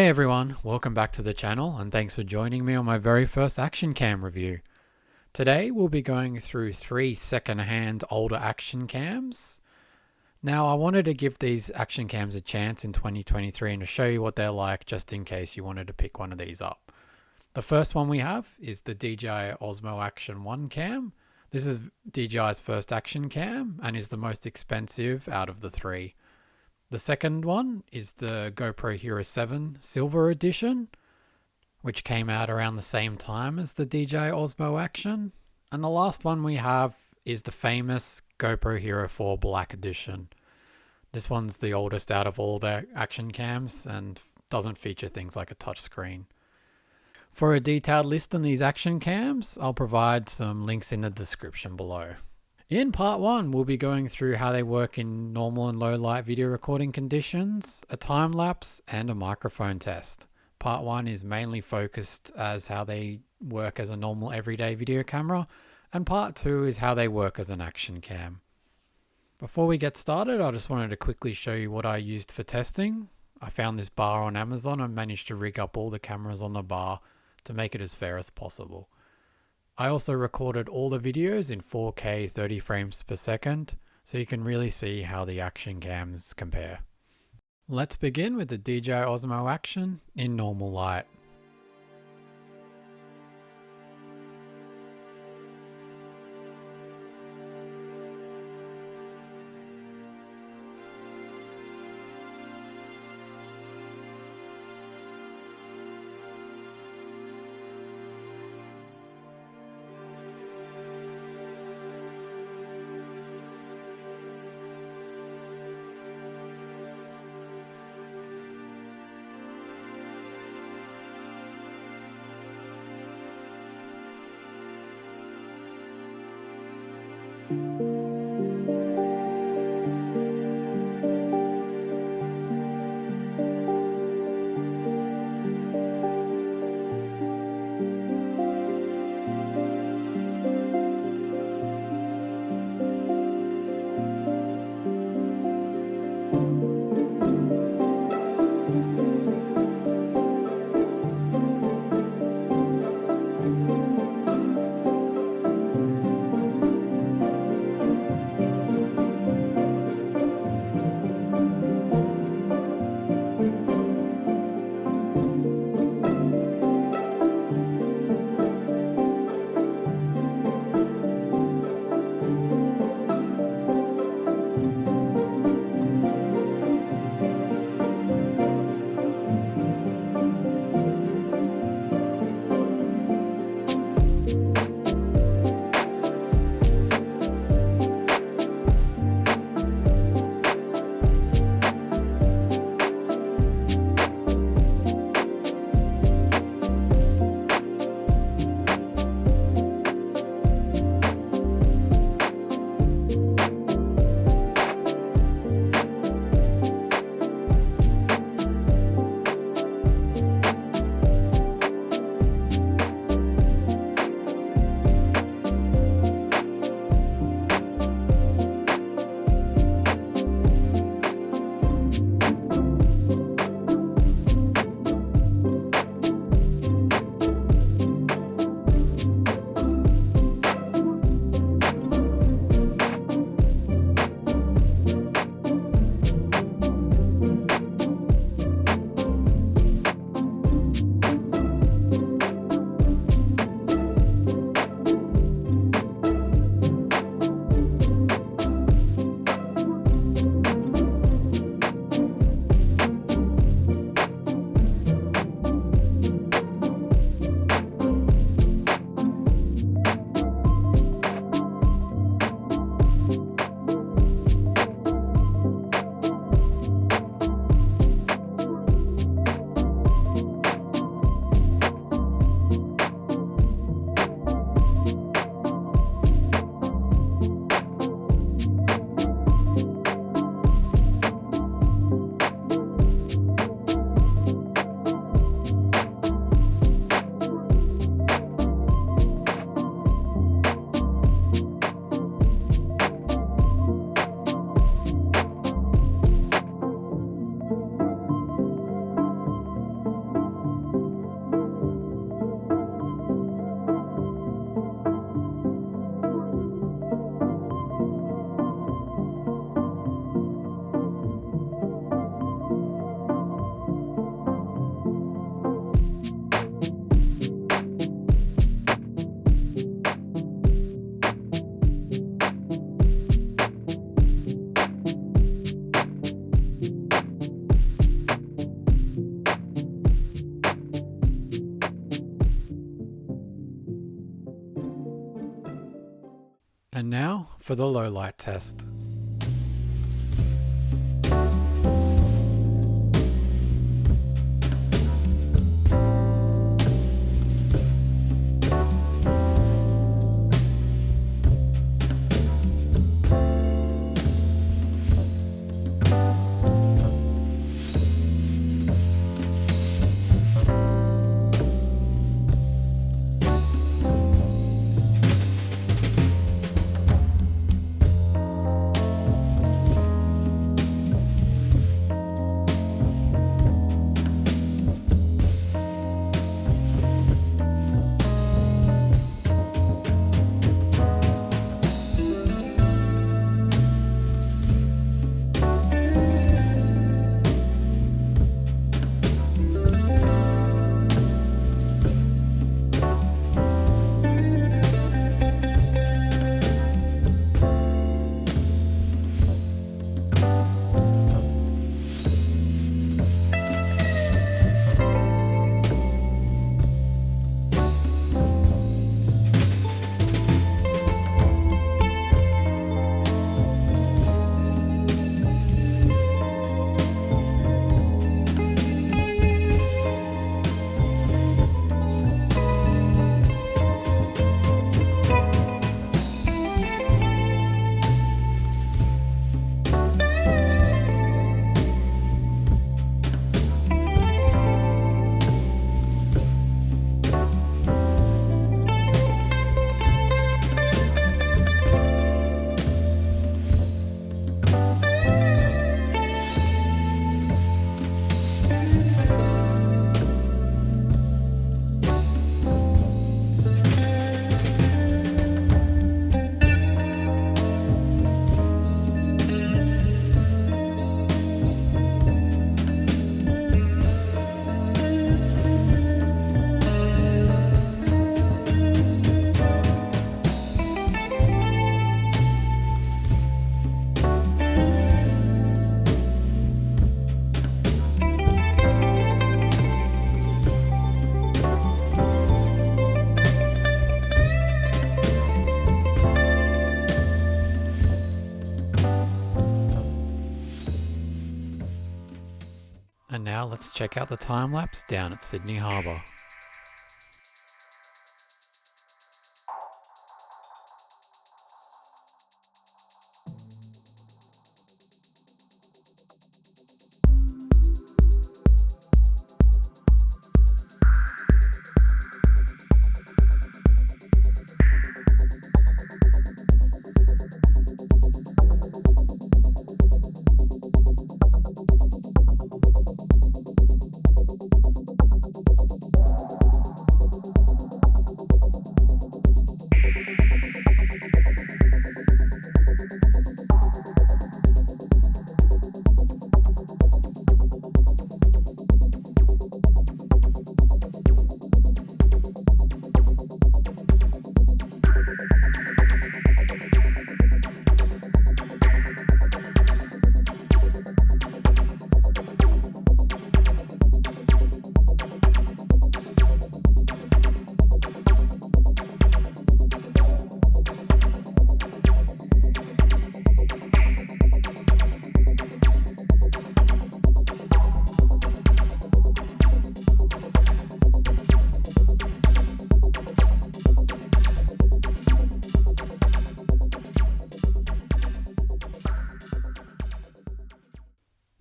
Hey everyone, welcome back to the channel and thanks for joining me on my very first action cam review. Today we'll be going through 3 second-hand older action cams. Now I wanted to give these action cams a chance in 2023 and to show you what they're like just in case you wanted to pick one of these up. The first one we have is the DJI Osmo Action 1 cam. This is DJI's first action cam and is the most expensive out of the 3. The second one is the GoPro Hero 7 Silver Edition, which came out around the same time as the DJI Osmo Action. And the last one we have is the famous GoPro Hero 4 Black Edition. This one's the oldest out of all their action cams and doesn't feature things like a touchscreen. For a detailed list on these action cams, I'll provide some links in the description below. In part 1, we'll be going through how they work in normal and low light video recording conditions, a time lapse, and a microphone test. Part 1 is mainly focused as how they work as a normal everyday video camera, and part 2 is how they work as an action cam. Before we get started, I just wanted to quickly show you what I used for testing. I found this bar on Amazon and managed to rig up all the cameras on the bar to make it as fair as possible. I also recorded all the videos in 4K 30 frames per second, so you can really see how the action cams compare. Let's begin with the DJI Osmo Action in normal light. And now for the low light test. And now let's check out the time lapse down at Sydney Harbour.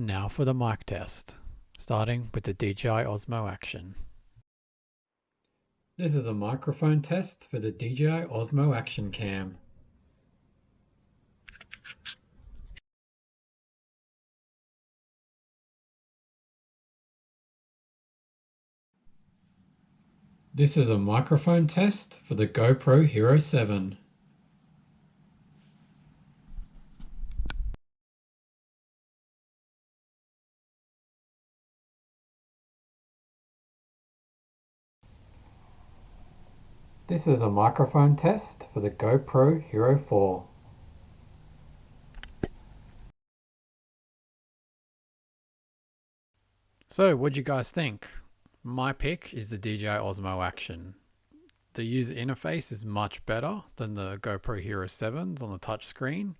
Now for the mic test, starting with the DJI Osmo Action. This is a microphone test for the DJI Osmo Action Cam. This is a microphone test for the GoPro Hero 7. This is a microphone test for the GoPro Hero 4. So, what'd you guys think? My pick is the DJI Osmo Action. The user interface is much better than the GoPro Hero 7s on the touchscreen.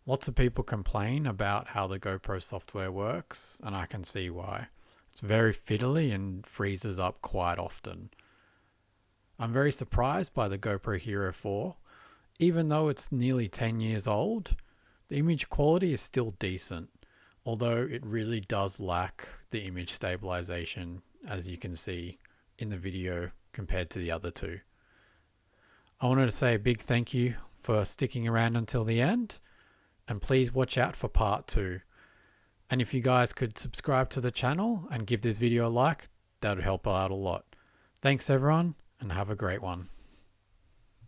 Lots of people complain about how the GoPro software works, and I can see why. It's very fiddly and freezes up quite often. I'm very surprised by the GoPro Hero 4. Even though it's nearly 10 years old, the image quality is still decent, although it really does lack the image stabilization, as you can see in the video compared to the other two. I wanted to say a big thank you for sticking around until the end, and please watch out for part 2. And if you guys could subscribe to the channel and give this video a like, that would help out a lot. Thanks everyone, and have a great one.